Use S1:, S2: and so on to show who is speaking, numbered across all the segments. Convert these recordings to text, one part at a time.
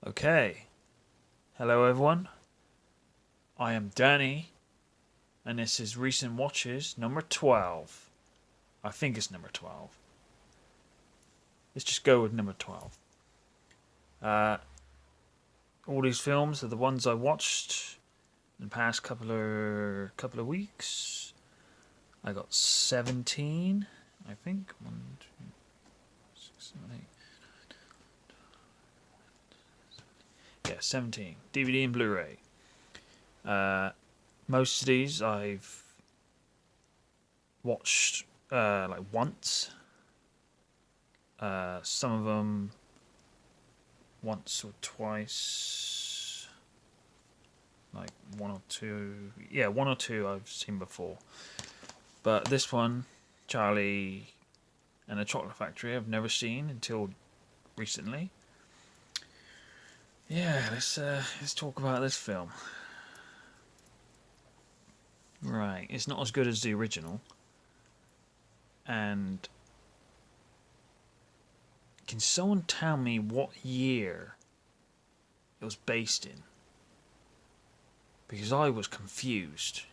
S1: Okay. Hello, everyone. I am Danny, and this is Recent Watches number 12. I think it's number 12. Let's just go with number 12. Uh, all these films are the ones I watched in the past couple of weeks. I got 17, I think. 1, 2, 6, 7, 8. Yeah, 17. DVD and Blu-ray. Most of these I've watched like once. Some of them once or twice. Like one or two. Yeah, one or two I've seen before. But this one, Charlie and the Chocolate Factory, I've never seen until recently. Yeah, let's talk about this film. Right, it's not as good as the original. And can someone tell me what year it was based in? Because I was confused.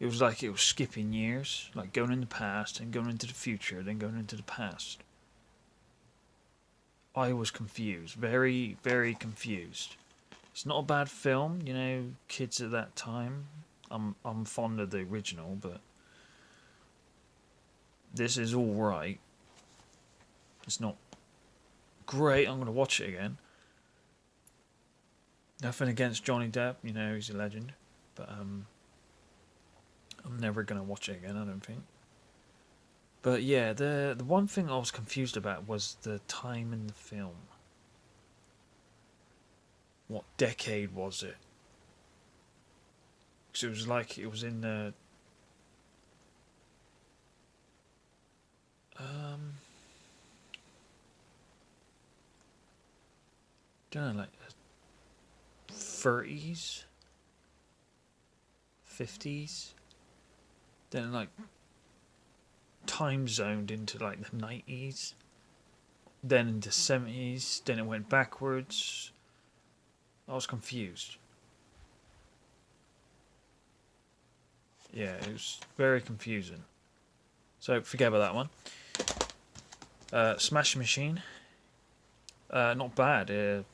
S1: It was like it was skipping years, like going in the past and going into the future, then going into the past. I was confused, very, very confused. It's not a bad film, you know, kids at that time. I'm fond of the original, but this is all right. It's not great. I'm gonna watch it again. Nothing against Johnny Depp, you know, he's a legend, but I'm never gonna watch it again, I don't think. But yeah, the one thing I was confused about was the time in the film. What decade was it? Because it was like it was in the don't know, like 30s, 50s, then like time zoned into like the 90s, then into 70s, then it went backwards. I was confused. Yeah, it was very confusing. So forget about that one. Smash Machine. Not bad.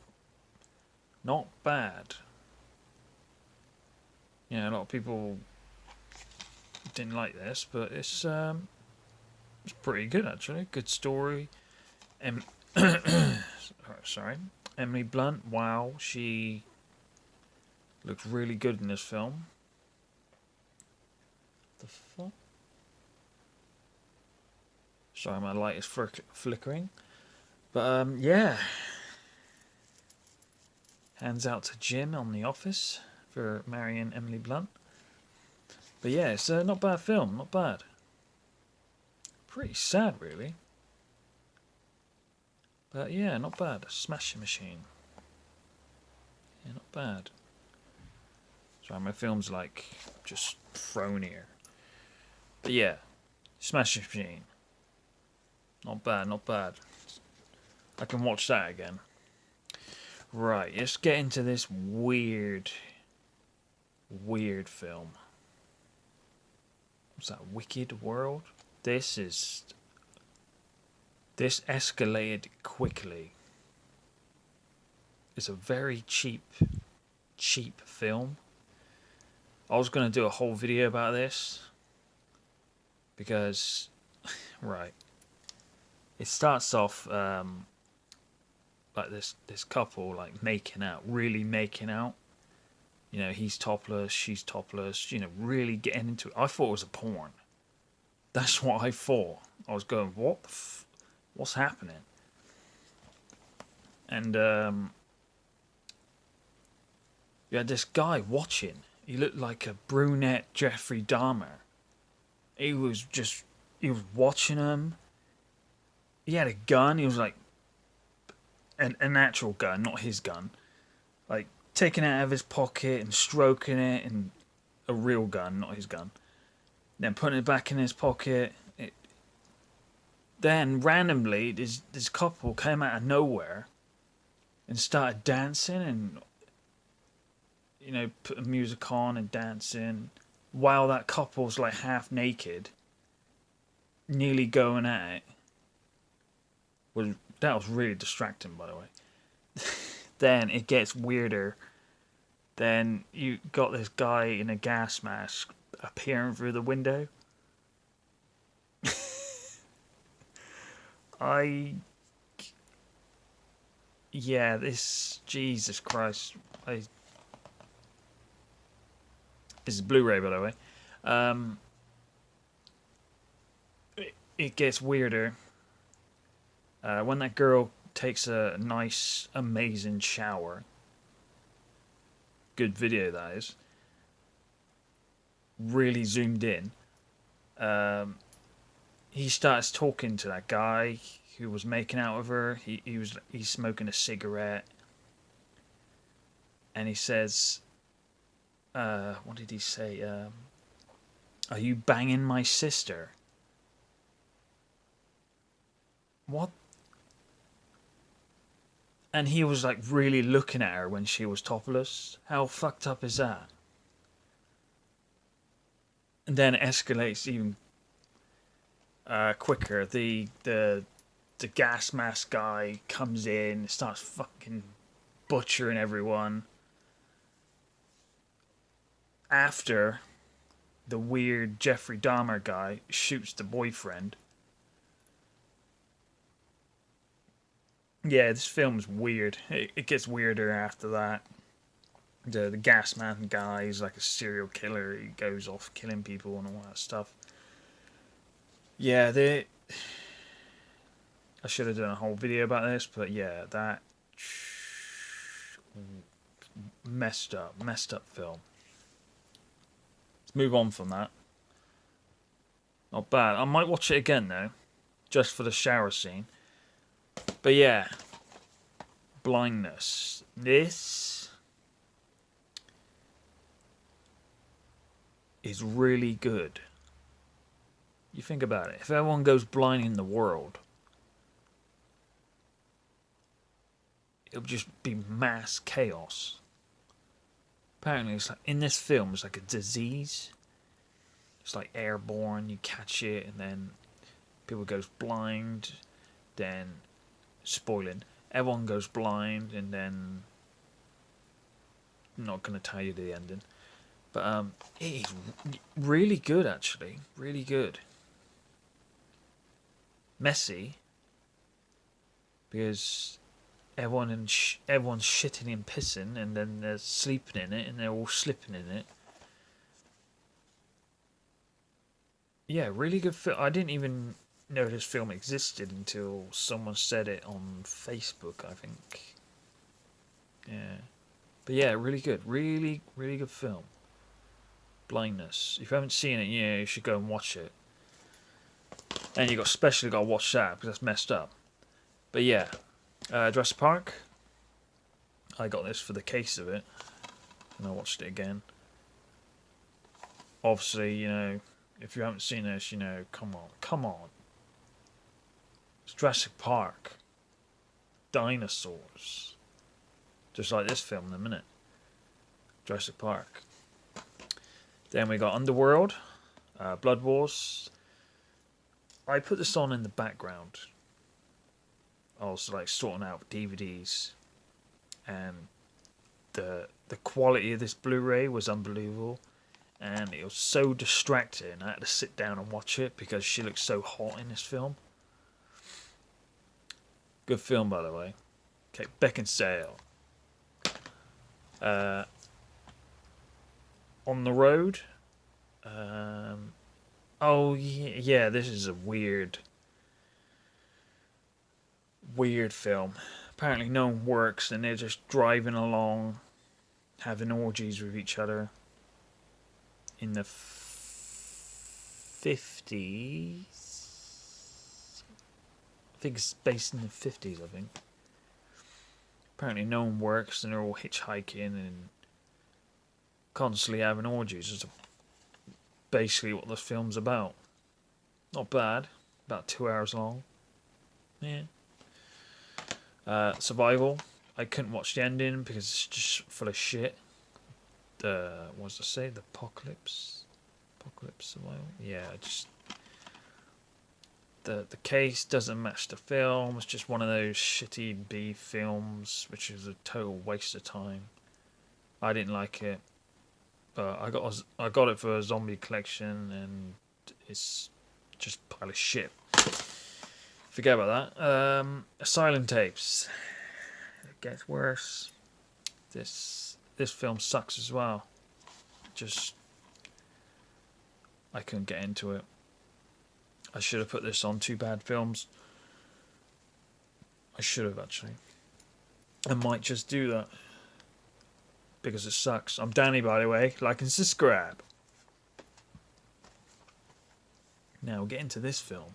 S1: Not bad. Yeah, a lot of people didn't like this, but it's pretty good actually. Good story. Em- Sorry, Emily Blunt. Wow, she looks really good in this film. The fuck? Sorry, my light is flickering. But yeah. Hands out to Jim on The Office for marrying Emily Blunt. But yeah, it's not a bad film. Not bad. Pretty sad, really. But yeah, not bad. Smashing Machine. Yeah, not bad. Sorry, my film's like just thrown here. But yeah, Smashing Machine. Not bad, not bad. I can watch that again. Right, let's get into this weird film. What's that? Wicked World? This escalated quickly. It's a very cheap film. I was going to do a whole video about this because, right, it starts off like this couple like making out, really making out. You know, he's topless, she's topless. You know, really getting into it. I thought it was a porn. That's what I thought. I was going, what the what's happening? And you had this guy watching. He looked like a brunette Jeffrey Dahmer. He was watching him. He had a gun. He was like an actual gun, not his gun. Like taking it out of his pocket and stroking it, and a real gun, not his gun. Then putting it back in his pocket. Then randomly, this couple came out of nowhere and started dancing and, you know, putting music on and dancing while that couple's like half naked, nearly going at it. That was really distracting, by the way. Then it gets weirder. Then you got this guy in a gas mask appearing through the window. This Jesus Christ. This is Blu-ray, by the way. It gets weirder when that girl takes a nice, amazing shower. Good video, that is. Really zoomed in. He starts talking to that guy who was making out with her. He's smoking a cigarette, and he says, "What did he say? Are you banging my sister?" What? And he was like really looking at her when she was topless. How fucked up is that? And then it escalates even quicker. The gas mask guy comes in, starts fucking butchering everyone. After the weird Jeffrey Dahmer guy shoots the boyfriend. Yeah, this film's weird. It gets weirder after that. The gas man guy is like a serial killer. He goes off killing people and all that stuff. Yeah, I should have done a whole video about this, but yeah, that messed up film. Let's move on from that. Not bad. I might watch it again though, just for the shower scene. But yeah, blindness. This is really good. You think about it. If everyone goes blind in the world, it would just be mass chaos. Apparently, it's like in this film, it's like a disease. It's like airborne. You catch it, and then people goes blind. Then, spoiling, everyone goes blind, and then I'm not gonna tell you the ending. But it is really good, actually. Really good. Messy, because everyone's shitting and pissing, and then they're sleeping in it, and they're all slipping in it. Yeah, really good film. I didn't even know this film existed until someone said it on Facebook, I think. Yeah. But yeah, really good. Really, really good film. Blindness. If you haven't seen it, yeah, you should go and watch it. And you especially got to watch that because that's messed up. But yeah, Jurassic Park. I got this for the case of it, and I watched it again. Obviously, you know, if you haven't seen this, you know, come on. It's Jurassic Park. Dinosaurs. Just like this film in a minute. Jurassic Park. Then we got Underworld, Blood Wars. I put this on in the background. I was like sorting out DVDs, and the quality of this Blu-ray was unbelievable, and it was so distracting. I had to sit down and watch it because she looks so hot in this film. Good film, by the way. Okay, Beckinsale. On the Road. Oh yeah, this is a weird film. Apparently no one works and they're just driving along, having orgies with each other in the 50s. I think it's based in the 50s, I think. Apparently no one works and they're all hitchhiking and constantly having orgies. It's basically what this film's about. Not bad. About 2 hours long. Yeah. Survival. I couldn't watch the ending because it's just full of shit. What does it say? The apocalypse survival. Yeah, just the case doesn't match the film. It's just one of those shitty B films, which is a total waste of time. I didn't like it, but I got it for a zombie collection, and it's just a pile of shit. Forget about that. Asylum Tapes. It gets worse. This film sucks as well. Just I couldn't get into it. I should have put this on Too Bad Films. I should have actually. I might just do that. Because it sucks. I'm Danny, by the way. Like and subscribe. Now we'll get into this film.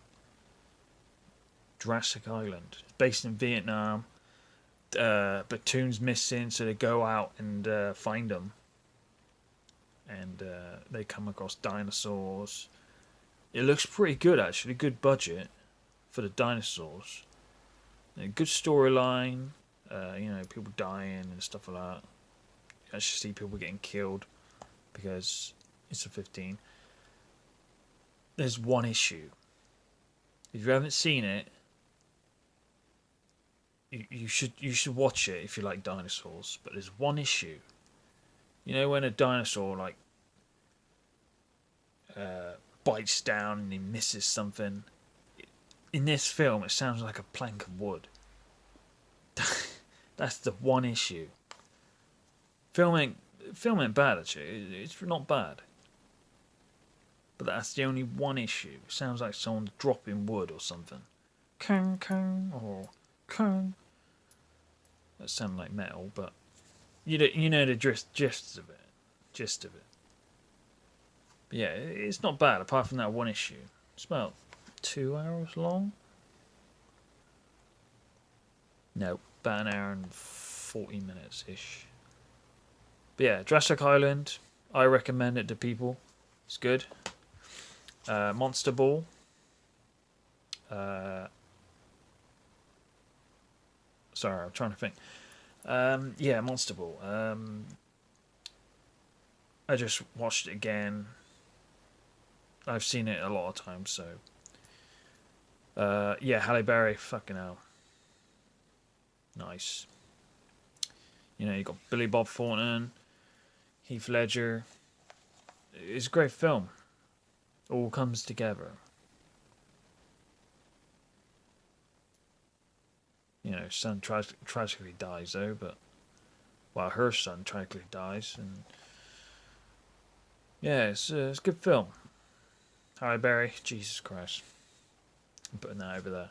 S1: Jurassic Island. It's based in Vietnam. Platoon's missing, so they go out and find them. And they come across dinosaurs. It looks pretty good, actually. Good budget for the dinosaurs. A good storyline. People dying and stuff like that. You actually see people getting killed because it's a 15. There's one issue. If you haven't seen it, you should watch it if you like dinosaurs. But there's one issue. You know when a dinosaur bites down and he misses something? In this film, it sounds like a plank of wood. That's the one issue. Filming bad actually. It's not bad. But that's the only one issue. It sounds like someone dropping wood or something. Kang kang or kang. That sounds like metal, but you know the gist of it. But yeah, it's not bad apart from that one issue. It's about 2 hours long. No, about an hour and 40 minutes ish. But yeah, Jurassic Island. I recommend it to people. It's good. Monster Ball. Sorry, I'm trying to think. Yeah, Monster Ball. I just watched it again. I've seen it a lot of times, so. Yeah, Halle Berry, fucking hell. Nice. You know, you got Billy Bob Thornton, Heath Ledger. It's a great film. All comes together. You know, son tragically dies though, but her son tragically dies, and yeah, it's a good film. Halle Berry, Jesus Christ, I'm putting that over there.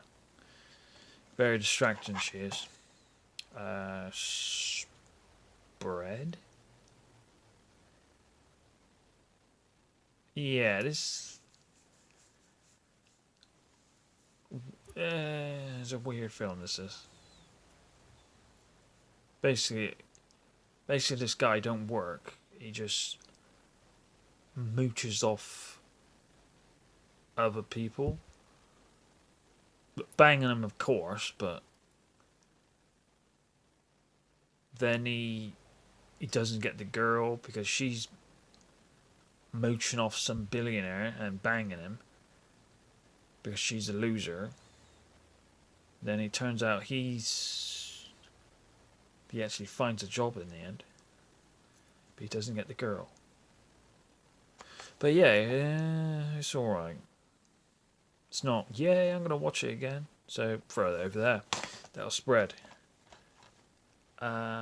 S1: Very distracting she is. Spread. Yeah, this it's a weird film. This is basically this guy don't work. He just mooches off other people, banging them, of course. But then he doesn't get the girl because she's mooching off some billionaire and banging him because she's a loser. Then it turns out he actually finds a job in the end, but he doesn't get the girl. But yeah, it's alright. It's not, yeah, I'm going to watch it again. So throw that over there. That'll spread.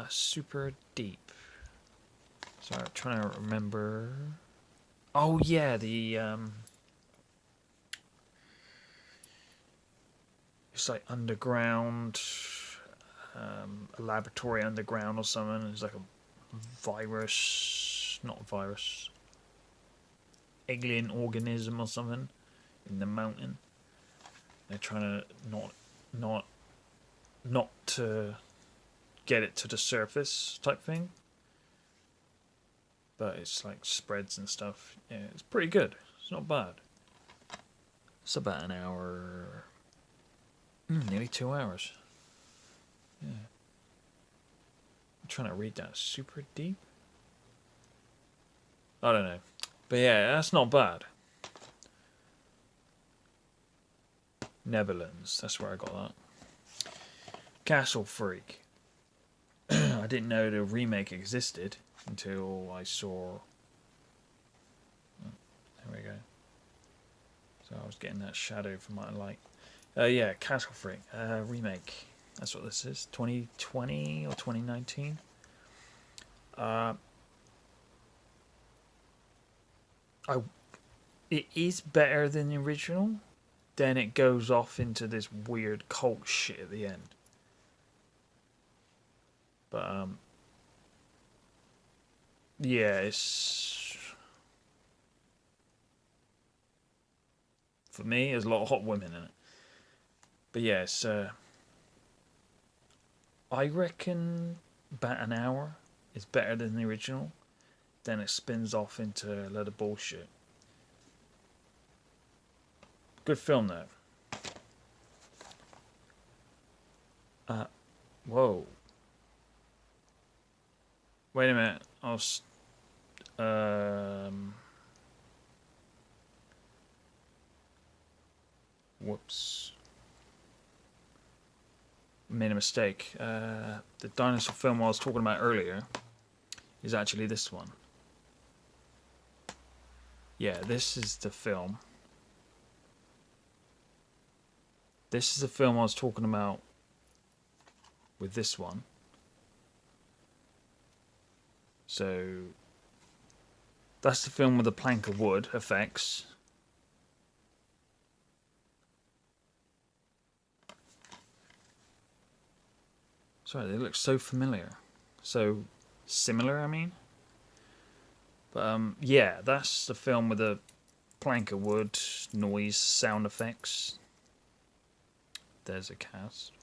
S1: Super Deep. Sorry, I'm trying to remember. Oh yeah, the it's like underground, a laboratory underground or something. It's like a virus, not a virus, alien organism or something in the mountain. They're trying to not to get it to the surface type thing. But it's like spreads and stuff. Yeah, it's pretty good. It's not bad. It's about an hour, nearly 2 hours. Yeah. trying to read that. Super deep? I don't know. But yeah, that's not bad. Netherlands, that's where I got that. Castle Freak. I didn't know the remake existed until I saw... There we go. So I was getting that shadow from my light. Yeah, Castle Freak. Remake. That's what this is. 2020 or 2019. It is better than the original. Then it goes off into this weird cult shit at the end. But yeah, it's for me. There's a lot of hot women in it. But yeah, it's I reckon about an hour is better than the original. Then it spins off into a lot of bullshit. Good film though. Whoa. Wait a minute. Whoops. Made a mistake. The dinosaur film I was talking about earlier is actually this one. Yeah, this is the film. This is the film I was talking about with this one. So that's the film with the plank of wood effects. Sorry, they look so familiar. So similar, I mean. But yeah, that's the film with the plank of wood, noise, sound effects. There's a cast.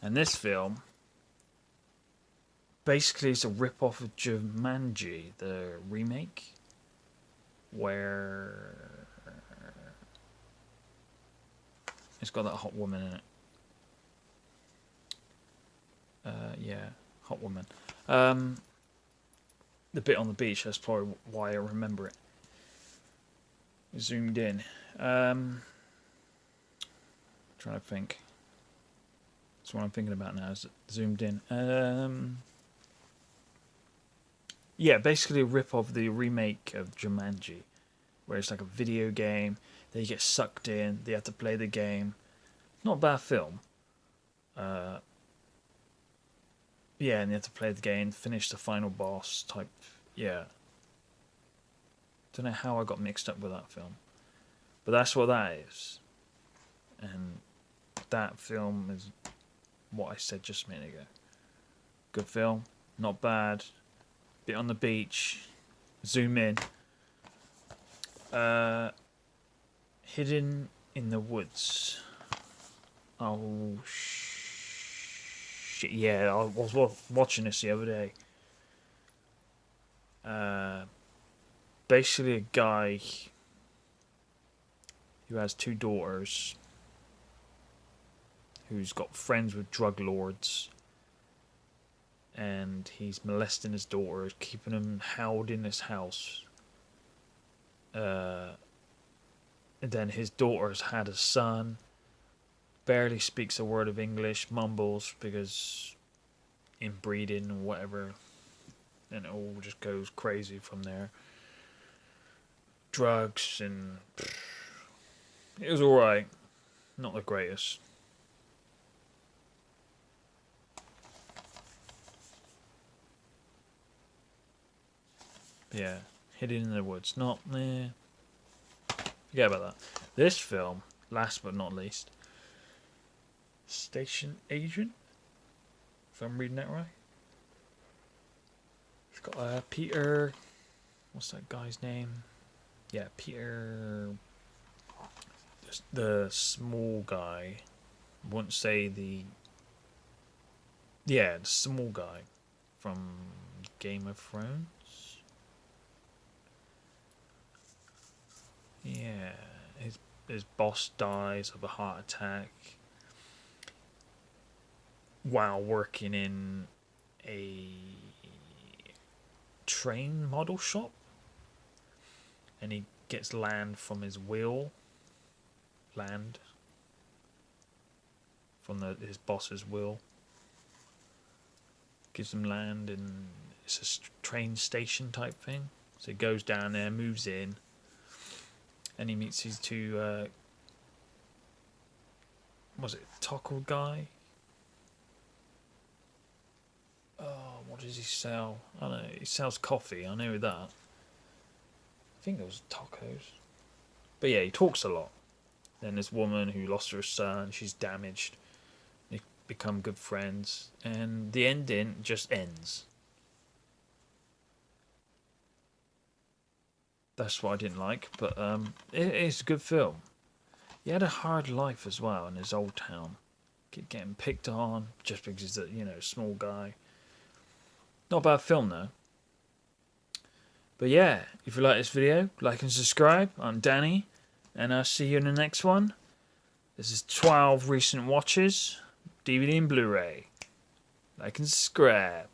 S1: And this film basically is a rip-off of Jumanji, the remake, where it's got that hot woman in it. Yeah, hot woman. The bit on the beach, that's probably why I remember it. Zoomed in. Trying to think. That's what I'm thinking about now, is zoomed in. Yeah, basically a rip of the remake of Jumanji, where it's like a video game. They get sucked in. They have to play the game. Not a bad film. Yeah, and you have to play the game, finish the final boss type. Yeah. Don't know how I got mixed up with that film, but that's what that is. And that film is what I said just a minute ago. Good film, not bad. Bit on the beach. Zoom in. Hidden in the woods. Oh shit! Yeah, I was watching this the other day. Basically, a guy who has two daughters, who's got friends with drug lords, and he's molesting his daughters, keeping them held in his house. And then his daughters had a son. Barely speaks a word of English, mumbles because inbreeding or whatever, and it all just goes crazy from there. Drugs, and it was alright. Not the greatest. Yeah, hidden in the woods. Not, forget about that. This film, last but not least, Station Agent, if I'm reading that right. It's got Peter. What's that guy's name? Yeah, Peter. The small guy. I wouldn't say the. Yeah, the small guy from Game of Thrones. Yeah, his boss dies of a heart attack while working in a train model shop, and he gets land from his will. Land from his boss's will. Gives him land, and it's a train station type thing. So he goes down there, moves in, and he meets these two. Was it Tockle guy? Oh, what does he sell? I don't know. He sells coffee. I know that. I think it was tacos. But yeah, he talks a lot. Then this woman who lost her son, she's damaged. They become good friends, and the ending just ends. That's what I didn't like, but it is a good film. He had a hard life as well in his old town. Keep getting picked on just because he's a small guy. Not a bad film though. But yeah, if you like this video, like and subscribe. I'm Danny, and I'll see you in the next one. This is 12 recent watches, DVD and Blu-ray. Like and subscribe.